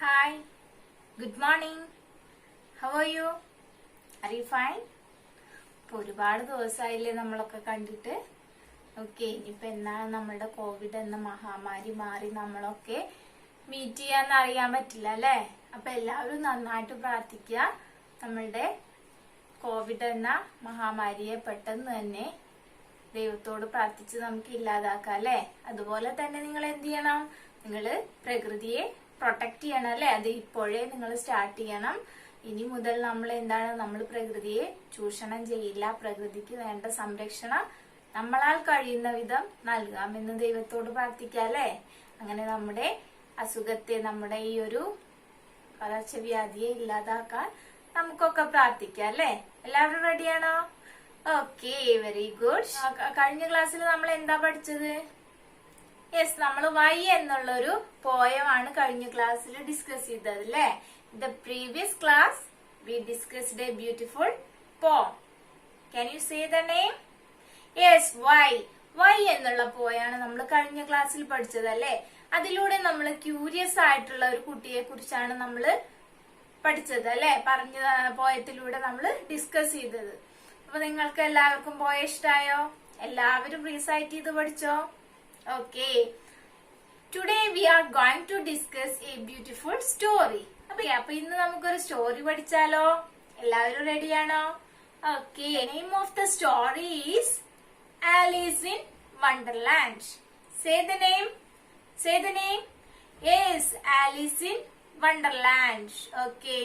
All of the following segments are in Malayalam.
Hi, good morning. How are you? Are you fine? ഇപ്പൊ ഒരുപാട് ദിവസമായില്ലേ നമ്മളൊക്കെ കണ്ടിട്ട്. ഓക്കെ, ഇനിയിപ്പോ എന്നാണ് നമ്മളുടെ കോവിഡ് എന്ന മഹാമാരി മാറി നമ്മളൊക്കെ മീറ്റ് ചെയ്യാന്ന് അറിയാൻ പറ്റില്ല അല്ലേ? അപ്പൊ എല്ലാവരും നന്നായിട്ട് പ്രാർത്ഥിക്കുക. നമ്മളുടെ കോവിഡ് എന്ന മഹാമാരിയെ പെട്ടെന്ന് തന്നെ ദൈവത്തോട് പ്രാർത്ഥിച്ച് നമുക്ക് ഇല്ലാതാക്കാം അല്ലെ. അതുപോലെ തന്നെ നിങ്ങൾ എന്ത് ചെയ്യണം? നിങ്ങള് പ്രകൃതിയെ പ്രൊട്ടക്ട് ചെയ്യണം അല്ലെ. അത് ഇപ്പോഴേ നിങ്ങൾ സ്റ്റാർട്ട് ചെയ്യണം. ഇനി മുതൽ നമ്മൾ പ്രകൃതിയെ ചൂഷണം ചെയ്യില്ല. പ്രകൃതിക്ക് വേണ്ട സംരക്ഷണം നമ്മളാൽ കഴിയുന്ന വിധം നൽകാമെന്ന് ദൈവത്തോട് പ്രാർത്ഥിക്കാം അല്ലെ. അങ്ങനെ നമ്മുടെ അസുഖത്തെ, നമ്മുടെ ഈ ഒരു പകർച്ചവ്യാധിയെ ഇല്ലാതാക്കാൻ നമുക്കൊക്കെ പ്രാർത്ഥിക്കാം അല്ലെ. എല്ലാവരും റെഡിയാണോ? Okay, very good. കഴിഞ്ഞ ക്ലാസ്സിൽ നമ്മൾ എന്താ പഠിച്ചത്? യെസ്, നമ്മൾ വൈ എന്നുള്ളൊരു പോയമാണ് കഴിഞ്ഞ ക്ലാസ്സിൽ ഡിസ്കസ് ചെയ്തത് അല്ലേ. The previous class we discussed a beautiful poem. Can you say the name? Yes, why. Why എന്നുള്ള പോയാണ് നമ്മൾ കഴിഞ്ഞ ക്ലാസ്സിൽ പഠിച്ചത് അല്ലേ. അതിലൂടെ നമ്മൾ ക്യൂരിയസ് ആയിട്ടുള്ള ഒരു കുട്ടിയെ കുറിച്ചാണ് നമ്മൾ പഠിച്ചത് അല്ലെ. പറഞ്ഞ പോയത്തിലൂടെ നമ്മൾ ഡിസ്കസ് ചെയ്തത്. അപ്പൊ നിങ്ങൾക്ക് എല്ലാവർക്കും പോയ ഇഷ്ടായോ? എല്ലാവരും റീസൈറ്റ് ചെയ്ത് പഠിച്ചോ? Okay, today we are going to discuss a beautiful story. അപ്പൊ ഇന്ന് നമുക്കൊരു സ്റ്റോറി പഠിച്ചാലോ? എല്ലാവരും റെഡിയാണോ? Okay, name of the story is Alice in Wonderland. Say the name. Say the name. Yes, Alice in Wonderland. Okay,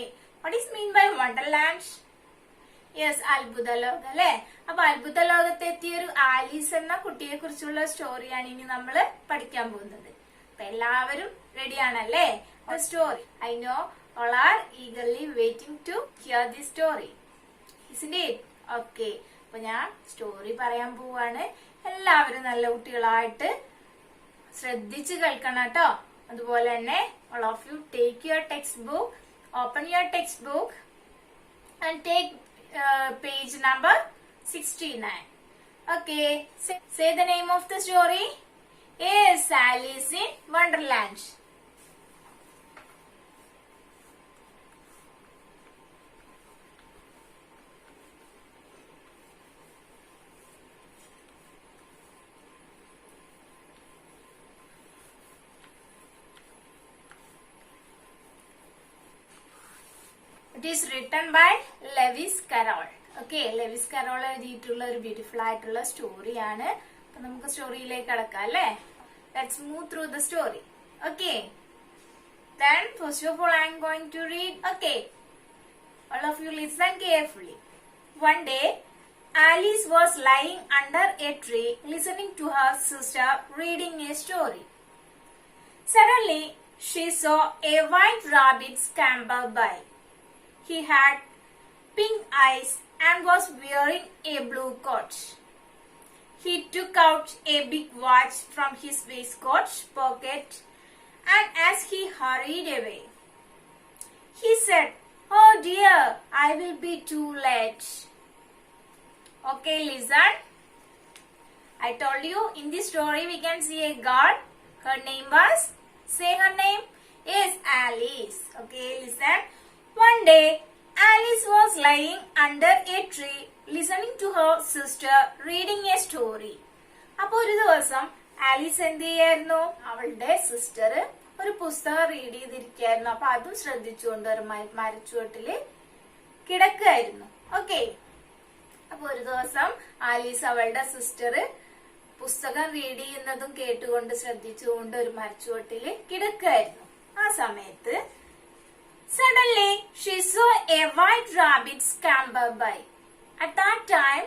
what is mean by Wonderland? Yes, അത്ഭുത ലോകം അല്ലെ. അപ്പൊ അത്ഭുത ലോകത്തെത്തിയ ഒരു ആലീസ് എന്ന കുട്ടിയെ കുറിച്ചുള്ള സ്റ്റോറിയാണ് ഇനി നമ്മൾ പഠിക്കാൻ പോകുന്നത്. അപ്പൊ എല്ലാവരും റെഡിയാണല്ലേ? Story I know all are eagerly waiting to hear the story, isn't it? Okay, അപ്പൊ ഞാൻ സ്റ്റോറി പറയാൻ പോവാണ്. എല്ലാവരും നല്ല കുട്ടികളായിട്ട് ശ്രദ്ധിച്ച് കേൾക്കണം കേട്ടോ. അതുപോലെ തന്നെ all of you take your textbook, open your textbook and take page number 69. Okay, say the name of the story. Yes, Alice in Wonderland. It is written by Lewis Carroll. Okay, Lewis Carroll എഴുതിയിട്ടുള്ള ഒരു ബ്യൂട്ടിഫുൾ ആയിട്ടുള്ള സ്റ്റോറിയാണ്. അപ്പൊ നമുക്ക് സ്റ്റോറിയിലേക്ക് കടക്കാം അല്ലേ. Let's move through the story. Okay, then first of all I am going to read. Okay, all of you listen carefully. One day Alice was lying under a tree listening to her sister reading a story. Suddenly she saw a white rabbit scamper by. He had pink eyes and was wearing a blue coat. He took out a big watch from his waistcoat pocket, and as he hurried away, he said, "Oh dear, I will be too late." Okay, listen. I told you in this story we can see a girl. Her name was, say her name. Yes, Alice. Okay, listen. One day, Alice was lying under a tree listening to her sister reading a story. അപ്പൊ ഒരു ദിവസം ആലീസ് എന്ത് ചെയ്യായിരുന്നു? അവളുടെ സിസ്റ്റർ ഒരു പുസ്തകം റീഡ് ചെയ്തിരിക്കായിരുന്നു. അപ്പൊ അതും ശ്രദ്ധിച്ചുകൊണ്ട് ഒരു മരച്ചുവട്ടില് കിടക്കുകയായിരുന്നു. ഓക്കെ, അപ്പൊ ഒരു ദിവസം ആലീസ് അവളുടെ സിസ്റ്റർ പുസ്തകം റീഡ് ചെയ്യുന്നതും കേട്ടുകൊണ്ട് ശ്രദ്ധിച്ചുകൊണ്ട് ഒരു മരച്ചുവട്ടില് കിടക്കുകയായിരുന്നു. ആ സമയത്ത് suddenly she saw a white rabbit scamper by. At that time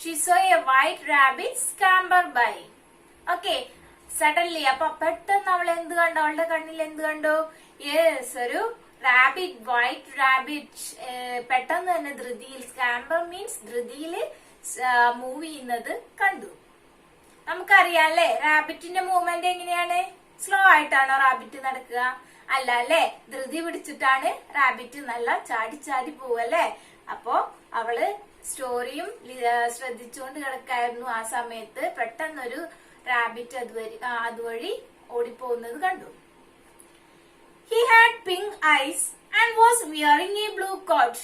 she saw a white rabbit scamper by. Okay, suddenly അപ്പൊ പെട്ടെന്ന് അവൾ എന്ത് കണ്ടു? അവളുടെ കണ്ണിൽ എന്ത് കണ്ടു? യെസ്, ഒരു റാബിറ്റ്, വൈറ്റ് റാബിറ്റ് പെട്ടെന്ന് തന്നെ ധൃതിയിൽ, സ്കാമ്പർ മീൻസ് ധൃതിയിൽ മൂവ് ചെയ്യുന്നത് കണ്ടു. നമുക്കറിയാം അല്ലെ, റാബിറ്റിന്റെ മൂവ്മെന്റ് എങ്ങനെയാണ്? സ്ലോ ആയിട്ടാണോ റാബിറ്റ് നടക്കുക? അല്ല അല്ലെ, ധൃതി പിടിച്ചിട്ടാണ് റാബിറ്റ് നല്ല ചാടി ചാടി പോവല്ലേ. അപ്പോ അവള് സ്റ്റോറിയും ശ്രദ്ധിച്ചുകൊണ്ട് കിടക്കായിരുന്നു. ആ സമയത്ത് പെട്ടെന്നൊരു റാബിറ്റ് അതുവഴി ഓടിപ്പോകുന്നത് കണ്ടു. He had pink eyes and was wearing a blue coat.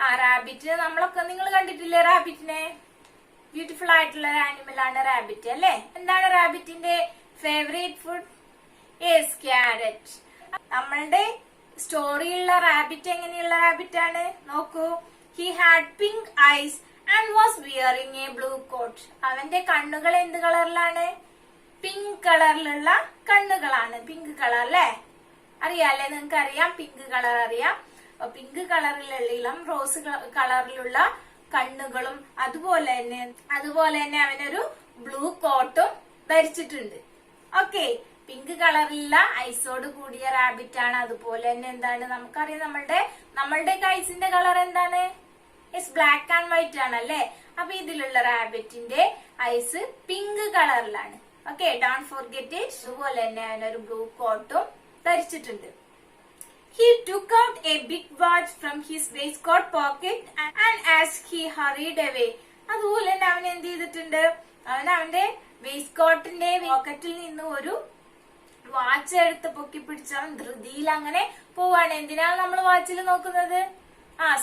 ആ റാബിറ്റ് നമ്മളൊക്കെ നിങ്ങൾ കണ്ടിട്ടില്ലേ റാബിറ്റിനെ? ബ്യൂട്ടിഫുൾ ആയിട്ടുള്ള ഒരു ആനിമൽ ആണ് റാബിറ്റ് അല്ലെ? എന്താണ് റാബിറ്റിന്റെ ഫേവറേറ്റ് ഫുഡ്? Yes, carrot. നമ്മളുടെ സ്റ്റോറിയിലുള്ള റാബിറ്റ് എങ്ങനെയുള്ള റാബിറ്റ് ആണ് നോക്കൂ. He had pink eyes and was wearing a blue coat. അവന്റെ കണ്ണുകൾ എന്ത് കളറിലാണ്? പിങ്ക് കളറിലുള്ള കണ്ണുകളാണ്. പിങ്ക് കളർ അല്ലേ? അറിയാല്ലേ? നിങ്ങൾക്ക് അറിയാം, പിങ്ക് കളർ അറിയാം. പിങ്ക് കളറിലുള്ള ഇളം റോസ് കളറിലുള്ള കണ്ണുകളും അതുപോലെ തന്നെ അവനൊരു ബ്ലൂ കോട്ടും ധരിച്ചിട്ടുണ്ട്. ഓക്കെ, പിങ്ക് കളറിലുള്ള ഐസോട് കൂടിയ റാബിറ്റ് ആണ്. അതുപോലെ തന്നെ എന്താണ് നമുക്കറിയാം, നമ്മളുടെ ഐസിന്റെ കളർ എന്താണ്? യെസ്, ബ്ലാക്ക് ആൻഡ് വൈറ്റ് ആണ് അല്ലേ? അപ്പൊ ഇതിലുള്ള റാബിറ്റിന്റെ ഐസ് പിങ്ക് കളറിലാണ്. Okay, don't forget it. അതുപോലെ തന്നെ അവനൊരു ബ്ലൂ കോട്ടും ധരിച്ചിട്ടുണ്ട്. He took out a big watch from his waistcoat pocket and as he hurried away. അതുപോലെ തന്നെ അവൻ എന്ത് ചെയ്തിട്ടുണ്ട്? അവന്റെ വേസ്റ്റ്കോട്ടിന്റെ പോക്കറ്റിൽ നിന്ന് ഒരു വാച്ച് എടുത്ത് പൊക്കി പിടിച്ച് അവൻ ധൃതിയിൽ അങ്ങനെ പോവാണ്. എന്തിനാണ് നമ്മൾ വാച്ചിൽ നോക്കുന്നത്?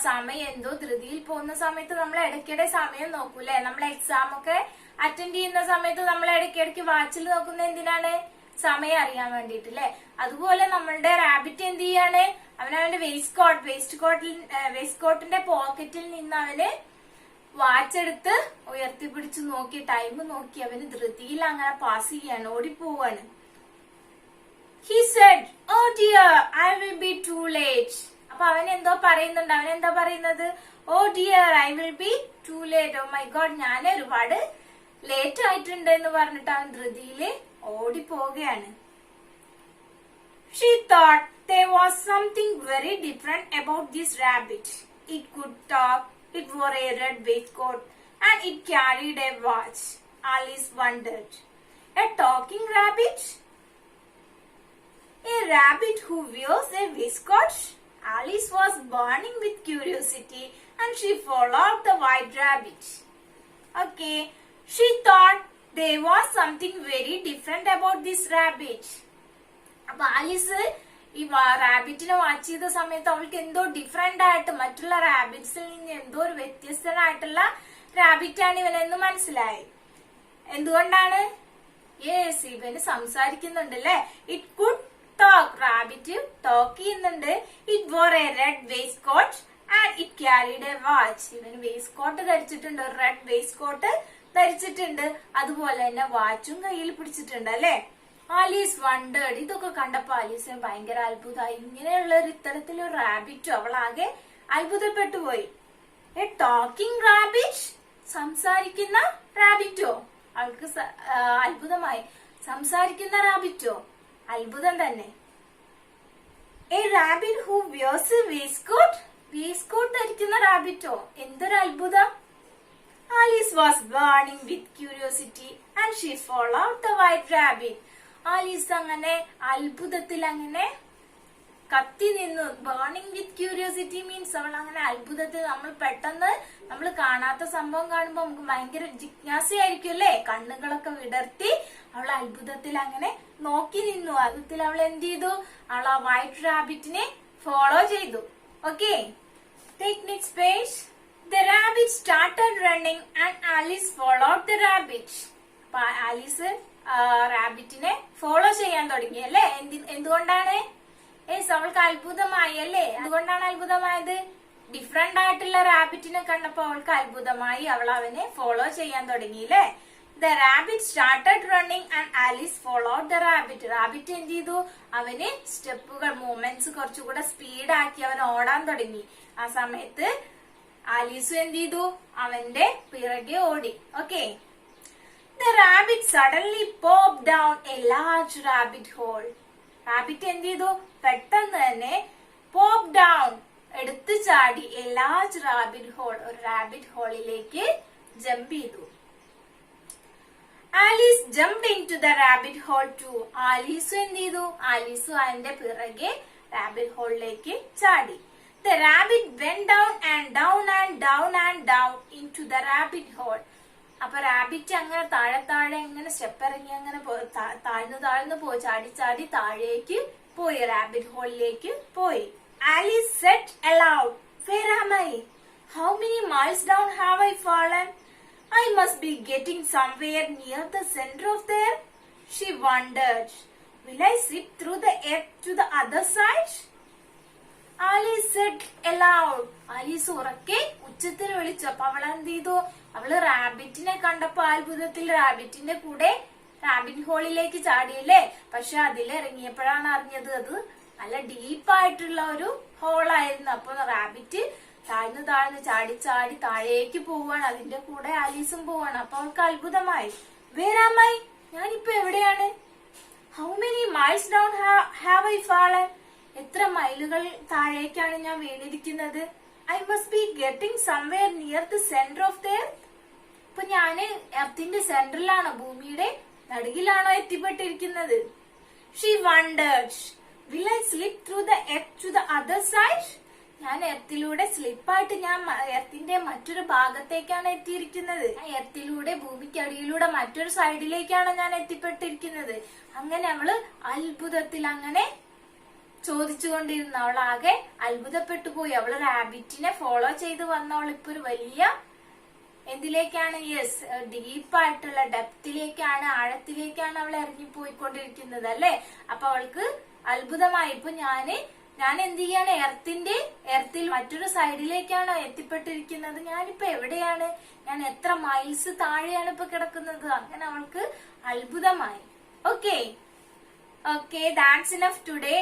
സമയം എന്തോ ധൃതിയിൽ പോകുന്ന സമയത്ത് നമ്മൾ ഇടയ്ക്കിടെ സമയം നോക്കൂലേ? നമ്മൾ എക്സാം ഒക്കെ അറ്റൻഡ് ചെയ്യുന്ന സമയത്ത് നമ്മൾ ഇടയ്ക്കിടയ്ക്ക് വാച്ചിൽ നോക്കുന്നത് എന്തിനാണ്? സമയം അറിയാൻ വേണ്ടിട്ടല്ലേ? അതുപോലെ നമ്മളുടെ റാബിറ്റ് എന്ത് ചെയ്യാണ്? അവന്റെ വേസ്റ്റ്കോട്ടിന്റെ പോക്കറ്റിൽ നിന്ന് അവന് വാച്ച് എടുത്ത് ഉയർത്തിപ്പിടിച്ച് നോക്കി ടൈം നോക്കി അവന് ധൃതിയിൽ അങ്ങനെ പാസ് ചെയ്യാണ്, ഓടിപ്പോവാണ്. He said, "Oh dear, I will be too late." അപ്പൊ അവൻ എന്തോ പറയുന്നുണ്ട്. അവൻ എന്താ പറയുന്നത്? Oh dear, I will be too late. Oh my god, ഞാൻ ഒരുപാട് ലേറ്റ് ആയിട്ടുണ്ട് എന്ന് പറഞ്ഞിട്ട് അവൻ ധൃതിയില് ഓടിപ്പോവുകയാണ്. She thought there was something very different about this rabbit. It could talk, it wore a red waistcoat, and it carried a watch. Alice wondered. A talking rabbit? A rabbit who wears a waistcoat? Alice was burning with curiosity and she followed the white rabbit. Okay, she thought there was something very different about this rabbit. അപ്പൊ ആലീസ് ഈ റാബിറ്റിനെ വാച്ച് ചെയ്ത സമയത്ത് അവൾക്ക് എന്തോ ഡിഫറെന്റ് ആയിട്ട് മറ്റുള്ള റാബിറ്റ്സിൽ നിന്ന് എന്തോ ഒരു വ്യത്യസ്തനായിട്ടുള്ള റാബിറ്റ് ആണ് ഇവനെന്ന് മനസ്സിലായി. എന്തുകൊണ്ടാണ്? യെസ്, ഇവന് സംസാരിക്കുന്നുണ്ട് അല്ലെ? It could talk. Rabbit talk ചെയ്യുന്നുണ്ട്. It wore a red waistcoat and it carried a watch. ഇവന് വേസ്റ്റ് കോട്ട് ധരിച്ചിട്ടുണ്ട്, ഒരു റെഡ് വേസ്റ്റ് കോട്ട് ധരിച്ചിട്ടുണ്ട്. അതുപോലെ തന്നെ വാച്ചും കയ്യിൽ പിടിച്ചിട്ടുണ്ട് അല്ലെ? Alice wondered. ഇതൊക്കെ കണ്ടപ്പോ ആലീസിന് ഭയങ്കര അത്ഭുതമായി. ഇങ്ങനെയുള്ള ഇത്തരത്തിലൊരു റാബിറ്റും അവളാകെ അത്ഭുതപ്പെട്ടു പോയി. A talking rabbit? സംസാരിക്കുന്ന റാബിറ്റോ? അവൾക്ക് അത്ഭുതമായി. സംസാരിക്കുന്ന റാബിറ്റോ? അത്ഭുതം തന്നെ. A rabbit who wears a waistcoat? Waistcoat ധരിക്കുന്ന റാബിറ്റോ? എന്തൊരു അത്ഭുതം. Alice was burning with curiosity and she followed the white rabbit. Alice അങ്ങനെ അത്ഭുതത്തിൽ അങ്ങനെ കത്തി നിന്നു. ബേണിംഗ് വിത്ത് ക്യൂരിയോസിറ്റി മീൻസ് അവൾ അങ്ങനെ അത്ഭുതത്തിൽ, നമ്മൾ കാണാത്ത സംഭവം കാണുമ്പോ നമുക്ക് ഭയങ്കര ജിജ്ഞാസയായിരിക്കും അല്ലേ? കണ്ണുകളൊക്കെ വിടർത്തി അവൾ അത്ഭുതത്തിൽ അങ്ങനെ നോക്കി നിന്നു. അത്ഭുതത്തിൽ അവൾ എന്ത് ചെയ്തു? അവൾ ആ വൈറ്റ് റാബിറ്റിനെ ഫോളോ ചെയ്തു. Okay, take next page. The rabbit started running and Alice followed the rabbit. അപ്പൊ ആലീസ് റാബിറ്റിനെ ഫോളോ ചെയ്യാൻ തുടങ്ങി അല്ലേ? എന്തുകൊണ്ടാണ്? അവൾക്ക് അത്ഭുതമായി അല്ലേ? എന്തുകൊണ്ടാണ് അത്ഭുതമായത്? ഡിഫറെന്റ് ആയിട്ടുള്ള റാബിറ്റിനെ കണ്ടപ്പോ അവൾക്ക് അത്ഭുതമായി. അവൾ അവനെ ഫോളോ ചെയ്യാൻ തുടങ്ങി അല്ലേ? The rabbit started running and Alice followed the rabbit. Rabbit എന്ത് ചെയ്തു? അവന് സ്റ്റെപ്പുകൾ, മൂവ്മെന്റ്സ് കുറച്ചുകൂടെ സ്പീഡാക്കി അവൻ ഓടാൻ തുടങ്ങി. ആ സമയത്ത് ആലീസും എന്ത് ചെയ്തു? അവന്റെ പിറകെ ഓടി. Okay, The rabbit suddenly popped down a large rabbit hole. Rabbit എന്ത് ചെയ്തു? പെട്ടെന്ന് തന്നെ പോപ്പ് ഡൗൺ, എടുത്തു ചാടി, എ ലാർജ് റാബിറ്റ് ഹോൾ, ഒരു റാബിറ്റ് ഹോളിലേക്ക് ജമ്പ് ചെയ്തു. Alice jumped into the rabbit hole too. ആലീസും എന്ത് ചെയ്തു? ആലീസും അതിന്റെ പിറകെ റാബിറ്റ് ഹോളിലേക്ക് ചാടി. The rabbit went down and down and down and down into the rabbit hole. അപ്പൊ റാബിറ്റ് അങ്ങനെ താഴെ താഴെ അങ്ങനെ സ്റ്റെപ്പ് ഇറങ്ങി അങ്ങനെ താഴ്ന്നു പോയി, ചാടി ചാടി താഴേക്ക് പോയി, റാബിറ്റ് ഹോളിലേക്ക് പോയി. Alice said aloud, "Where am I? How many miles down have I fallen? I must be getting somewhere near the center of the earth." She wondered. "Will I slip through the earth to the other side?" Alice said aloud. Alice ഉറക്കെ ഉച്ചത്തിൽ വിളിച്ചു. അപ്പൊ അവൾ എന്ത് ചെയ്തു? അവള് റാബിറ്റിനെ കണ്ടപ്പോ അത്ഭുതത്തിൽ റാബിറ്റിന്റെ കൂടെ റാബിറ്റ് ഹോളിലേക്ക് ചാടിയല്ലേ. പക്ഷെ അതിലിറങ്ങിയപ്പോഴാണ് അറിഞ്ഞത് അത് നല്ല ഡീപ്പായിട്ടുള്ള ഒരു ഹോളായിരുന്നു. അപ്പൊ റാബിറ്റ് താഴ്ന്നു താഴ്ന്നു ചാടി ചാടി താഴേക്ക് പോവാണ്, അതിന്റെ കൂടെ ആലീസും പോവാണ്. അപ്പൊ അവൾക്ക് അത്ഭുതമായി. വേരാമായി, ഞാനിപ്പോ എവിടെയാണ്? How many miles down have I fallen? എത്ര മൈലുകൾ താഴേക്കാണ് ഞാൻ വീണിരിക്കുന്നത്? I must be getting somewhere near the centre of the earth. ഇപ്പൊ ഞാന് എർത്തിന്റെ സെന്ററിലാണോ, ഭൂമിയുടെ നടുകിലാണോ എത്തിപ്പെട്ടിരിക്കുന്നത്? She wondered. Will I slip through the earth to the other side? ഞാൻ എർത്തിലൂടെ സ്ലിപ്പായിട്ട് ഞാൻ എർത്തിന്റെ മറ്റൊരു ഭാഗത്തേക്കാണ് എത്തിയിരിക്കുന്നത്. എർത്തിലൂടെ ഭൂമിക്കടിയിലൂടെ മറ്റൊരു സൈഡിലേക്കാണ് ഞാൻ എത്തിപ്പെട്ടിരിക്കുന്നത്. അങ്ങനെ അവള് അത്ഭുതത്തിൽ അങ്ങനെ ചോദിച്ചുകൊണ്ടിരുന്നു. അവളാകെ അത്ഭുതപ്പെട്ടു പോയി. അവള് റാബിറ്റിനെ ഫോളോ ചെയ്ത് വന്നവൾ ഇപ്പൊ ഒരു വലിയ എന്തിലേക്കാണ്? യെസ്, ഡീപ്പായിട്ടുള്ള ഡെപ്തിലേക്കാണ്, ആഴത്തിലേക്കാണ് അവൾ ഇറങ്ങിപ്പോയിക്കൊണ്ടിരിക്കുന്നത് അല്ലെ. അപ്പൊ അവൾക്ക് അത്ഭുതമായി. ഇപ്പൊ ഞാൻ എന്ത് ചെയ്യാണ്? എർത്തിൽ മറ്റൊരു സൈഡിലേക്കാണോ എത്തിപ്പെട്ടിരിക്കുന്നത്? ഞാനിപ്പോ എവിടെയാണ്? ഞാൻ എത്ര മൈൽസ് താഴെയാണ് ഇപ്പൊ കിടക്കുന്നത്? അങ്ങനെ അവൾക്ക് അത്ഭുതമായി. Okay, that's enough today.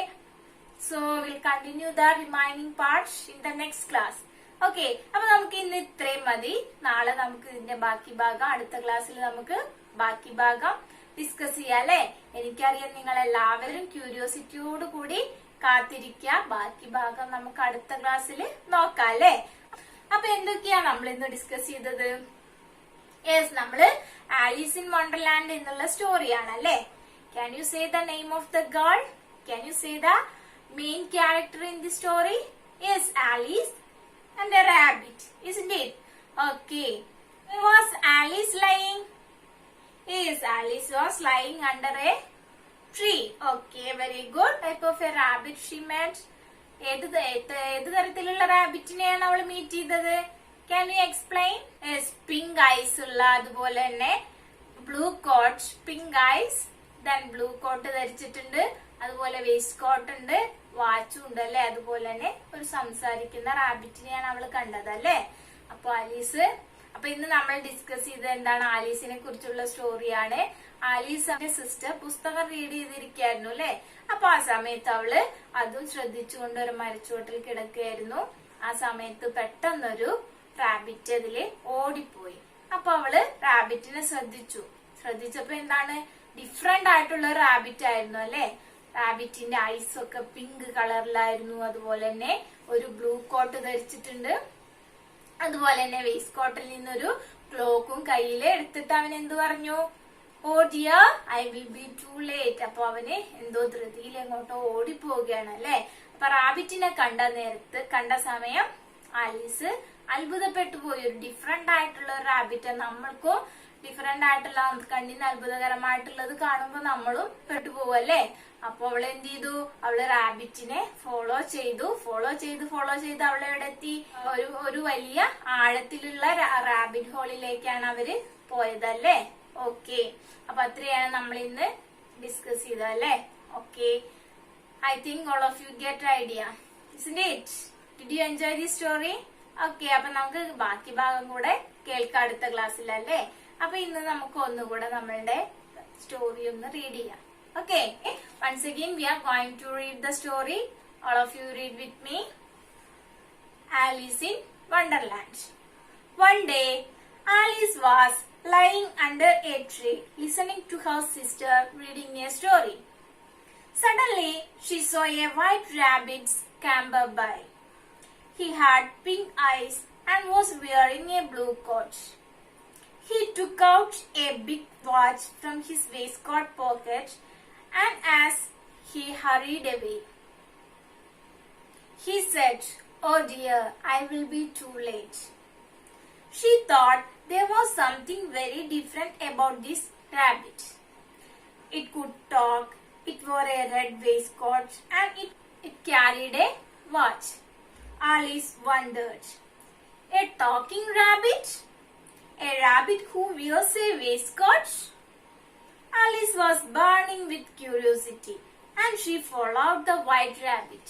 So we'll continue the remaining parts in the next class. Okay, അപ്പൊ നമുക്ക് ഇന്ന് ഇത്രയും മതി. നാളെ നമുക്ക് ഇതിന്റെ ബാക്കി ഭാഗം, അടുത്ത ക്ലാസ്സിൽ നമുക്ക് ബാക്കി ഭാഗം ഡിസ്കസ് ചെയ്യാം അല്ലെ. എനിക്കറിയാം നിങ്ങൾ എല്ലാവരും ക്യൂരിയോസിറ്റിയോട് കൂടി കാത്തിരിക്കുക. ബാക്കി ഭാഗം നമുക്ക് അടുത്ത ക്ലാസ്സിൽ നോക്കാം അല്ലെ. അപ്പൊ എന്തൊക്കെയാ നമ്മൾ ഇന്ന് ഡിസ്കസ് ചെയ്തത്? യെസ്, നമ്മള് ആലീസ് ഇൻ വണ്ടർലാൻഡ് എന്നുള്ള സ്റ്റോറിയാണ് അല്ലെ. Can you say the name of the girl? Can you say the main character in the story? Yes, Alice and a rabbit, isn't it? Okay. Where was Alice lying? Yes, Alice was lying under a tree. Okay, very good. Type of a rabbit she met. ഏത് തരത്തിലുള്ള റാബിറ്റിനെയാണ് അവൾ മീറ്റ് ചെയ്തത്? Can you explain? Yes, pink eyes ഉള്ള, അതുപോലെ തന്നെ blue coat, pink eyes, then blue coat ധരിച്ചിട്ടുണ്ട്, അതുപോലെ വേസ്റ്റ് കോട്ട് ഉണ്ട്, വാച്ചും ഉണ്ട് അല്ലെ. അതുപോലെ തന്നെ ഒരു സംസാരിക്കുന്ന റാബിറ്റിനെയാണ് അവള് കണ്ടത് അല്ലെ. അപ്പൊ ഇന്ന് നമ്മൾ ഡിസ്കസ് ചെയ്തത് എന്താണ്? ആലീസിനെ കുറിച്ചുള്ള സ്റ്റോറിയാണ്. ആലീസിന്റെ സിസ്റ്റർ പുസ്തകം റീഡ് ചെയ്തിരിക്കായിരുന്നു അല്ലെ. അപ്പൊ ആ സമയത്ത് അവള് അതും ശ്രദ്ധിച്ചുകൊണ്ട് ഒരു മരച്ചുവട്ടിൽ കിടക്കുകയായിരുന്നു. ആ സമയത്ത് പെട്ടെന്നൊരു റാബിറ്റ് അതില് ഓടിപ്പോയി. അപ്പൊ അവള് റാബിറ്റിനെ ശ്രദ്ധിച്ചപ്പോ എന്താണ്? ഡിഫറെന്റ് ആയിട്ടുള്ള ഒരു റാബിറ്റ് ആയിരുന്നു അല്ലെ. റാബിറ്റിന്റെ ഐസ് ഒക്കെ പിങ്ക് കളറിലായിരുന്നു. അതുപോലെ തന്നെ ഒരു ബ്ലൂ കോട്ട് ധരിച്ചിട്ടുണ്ട്. അതുപോലെ തന്നെ വേസ്റ്റ് കോട്ടിൽ നിന്നൊരു ക്ലോക്കും കയ്യിൽ എടുത്തിട്ട് അവൻ എന്ത് പറഞ്ഞു? Oh dear, I will be too late. അപ്പൊ അവന് എന്തോ ധൃതിയിൽ എങ്ങോട്ടോ ഓടിപ്പോവുകയാണ് അല്ലെ. അപ്പൊ റാബിറ്റിനെ കണ്ട സമയം ആലീസ് അത്ഭുതപ്പെട്ടു പോയി. ഒരു ഡിഫറെന്റ് ആയിട്ടുള്ള ഒരു റാബിറ്റ്. നമ്മൾക്കും ഡിഫറെന്റ് ആയിട്ടുള്ള, കണ്ണിന് അത്ഭുതകരമായിട്ടുള്ളത് കാണുമ്പോ നമ്മളും പെട്ടുപോവല്ലേ. അപ്പൊ അവൾ എന്ത് ചെയ്തു? അവള് റാബിറ്റിനെ ഫോളോ ചെയ്ത് അവളെ എവിടെ എത്തി? ഒരു വലിയ ആഴത്തിലുള്ള റാബിറ്റ് ഹോളിലേക്കാണ് അവര് പോയതല്ലേ. ഓക്കെ, അപ്പൊ അത്രയാണ് നമ്മൾ ഇന്ന് ഡിസ്കസ് ചെയ്തല്ലേ. Okay, I think all of you get idea, isn't it? Did you enjoy this story? Okay, അപ്പൊ നമുക്ക് ബാക്കി ഭാഗം കൂടെ കേൾക്കാം അടുത്ത ക്ലാസ്സിലല്ലേ. അപ്പൊ ഇന്ന് നമുക്ക് ഒന്നുകൂടെ നമ്മളുടെ സ്റ്റോറി ഒന്ന് റീഡ് ചെയ്യാം. Okay, once again we are going to read the story. All of you read with me. Alice in Wonderland. One day, Alice was lying under a tree, listening to her sister reading a story. Suddenly, she saw a white rabbit scamper by. He had pink eyes and was wearing a blue coat. He took out a big watch from his waistcoat pocket, and as he hurried away, he said, "Oh dear, I will be too late." She thought there was something very different about this rabbit. It could talk, it wore a red waistcoat, and it carried a watch. Alice wondered, a talking rabbit? A rabbit who wears a waistcoat? Alice was burning with curiosity, and she followed the white rabbit.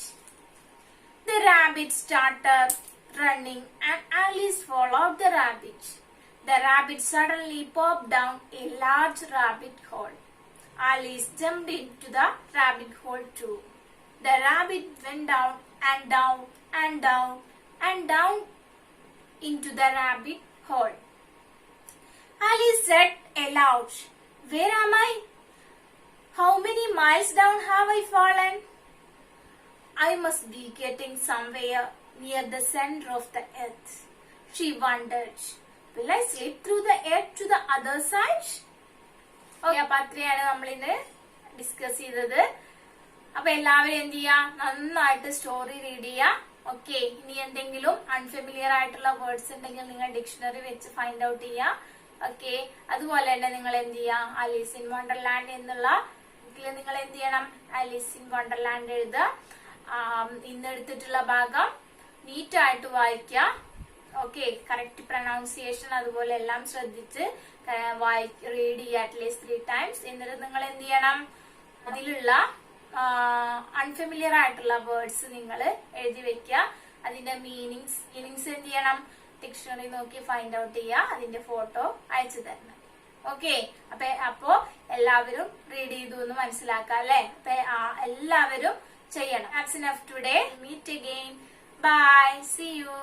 The rabbit started running, and Alice followed the rabbit. The rabbit suddenly popped down a large rabbit hole. Alice jumped into the rabbit hole too. The rabbit went down and down and down and down into the rabbit hole. Alice said aloud, "Where am I? How many miles down have I fallen? I must be getting somewhere near the center of the earth." She wondered, "Will I slip through the earth to the other side?" Okay, അപ്പൊ അത്രയാണ് നമ്മൾ ഇന്ന് ഡിസ്കസ് ചെയ്തത്. അപ്പൊ എല്ലാവരും എന്ത് ചെയ്യാ, നന്നായിട്ട് സ്റ്റോറി റീഡ് ചെയ്യാ. ഓക്കെ, ഇനി എന്തെങ്കിലും അൺഫെമിലിയർ ആയിട്ടുള്ള വേർഡ്സ് ഉണ്ടെങ്കിൽ നിങ്ങൾ ഡിക്ഷണറി വെച്ച് ഫൈൻഡ് ഔട്ട് ചെയ്യാം. ഓക്കെ, അതുപോലെ തന്നെ നിങ്ങൾ എന്ത് ചെയ്യാ, ആലീസ് ഇൻ വണ്ടർലാൻഡ് എന്നുള്ള ബുക്കിൽ നിങ്ങൾ എന്ത് ചെയ്യണം, ആലീസ് ഇൻ വണ്ടർലാൻഡ് എഴുതുക. ഇന്ന് എടുത്തിട്ടുള്ള ഭാഗം നീറ്റായിട്ട് വായിക്കുക. ഓക്കെ, കറക്റ്റ് പ്രൊനൗൺസിയേഷൻ അതുപോലെ എല്ലാം ശ്രദ്ധിച്ച് റീഡ് ചെയ്യുക അറ്റ്ലീസ്റ്റ് 3 times. എന്നിട്ട് നിങ്ങൾ എന്ത് ചെയ്യണം, അതിലുള്ള അൺഫെമിലിയർ ആയിട്ടുള്ള വേർഡ്സ് നിങ്ങൾ എഴുതി വെക്കുക. അതിന്റെ മീനിങ്സ് എന്ത് ചെയ്യണം, ഡിക്ഷണറി നോക്കി ഫൈൻഡ് ഔട്ട് ചെയ്യുക. അതിന്റെ ഫോട്ടോ അയച്ചു തരണം. ഓക്കെ, അപ്പോ എല്ലാവരും റീഡ് ചെയ്തു എന്ന് മനസ്സിലാക്കാം അല്ലെ. അപ്പൊ എല്ലാവരും ചെയ്യണം. That's enough today. Meet again. Bye. See you.